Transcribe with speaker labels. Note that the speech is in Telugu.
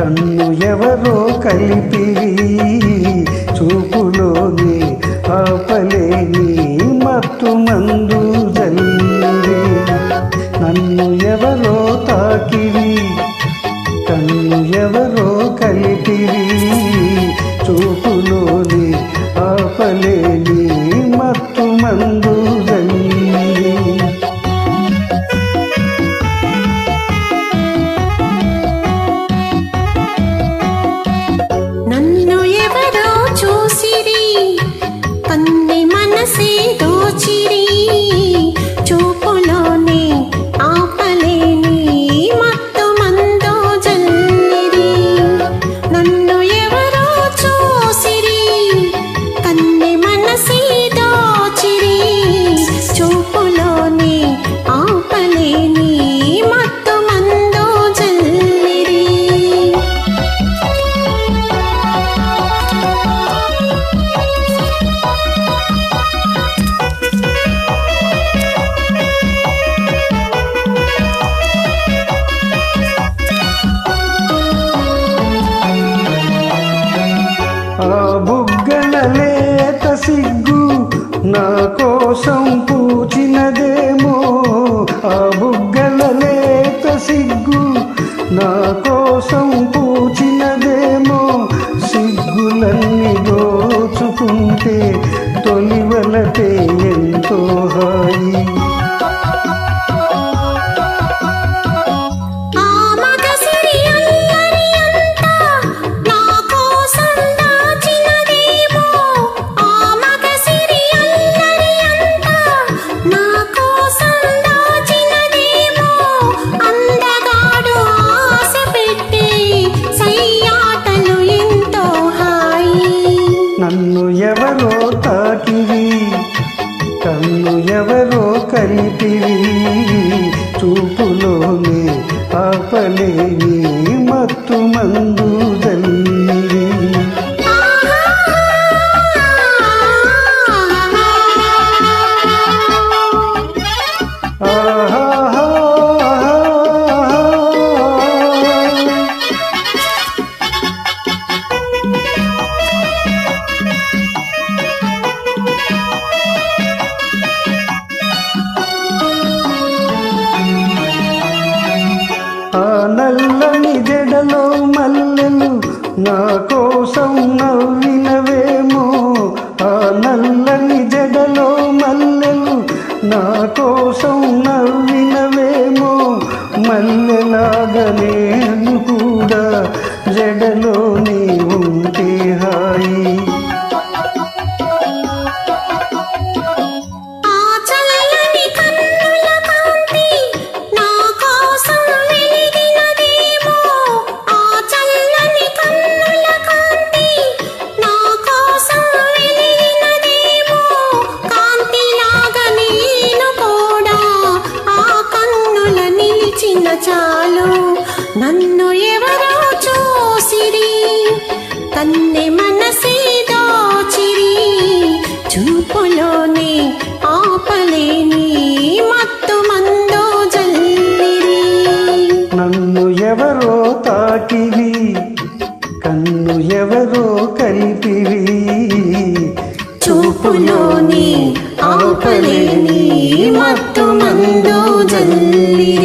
Speaker 1: కన్ను ఎవరో కలిపిరి చూపులోని ఆపలేని మత్తు మందు జల్లిరి నన్ను ఎవరో తాకిరి కన్ను ఎవరో కలిపిరి చూపులోని ఆపలేని మత్తు మందు జల్లిరి
Speaker 2: నన్ను ఎవరో చూసిరి కన్ని మనసే దోచిరి చూపులోనే ఆపలేని మత్తు మందో జల్లిరి నన్ను ఎవరో చూసిరి కన్ని మనసే దోచిరి చూపులోనే ఆపలేని మత్తు మందో జల్లిరి
Speaker 1: ఆ బుగ్గల లేత సిగ్గు నా కోసం పూచినదేమో ఆ బుగ్గల లేత సిగ్గు నా కోసం పూచినదేమో సిగ్గులన్నీ దోచుకుంటే తొలివలతే ఎంతో హాయి నన్ను ఎవరో తాకిరి కన్ను ఎవరో కలిపిరి చూపులోనే ఆపలేని మత్తు మందు జల్లిరి ఆ నల్లని జడలో మల్లెలు నా కోసం నవ్వినవేమో ఆ నల్లని జడలో మల్లెలు నా కోసం నవ్వినవేమో మల్లెలాగా నేను కూడా జడలోనే ఉంటే హాయి
Speaker 2: చాలు నన్ను ఎవరో చూసిరి కన్నె మనసే దోచిరి చూపులోనే ఆపలేని మత్తు మందో జల్లిరి
Speaker 1: నన్ను ఎవరో తాకిరి కన్ను ఎవరో కలిపిరి
Speaker 2: చూపులోనే ఆపలేని మత్తు మందో జల్లిరి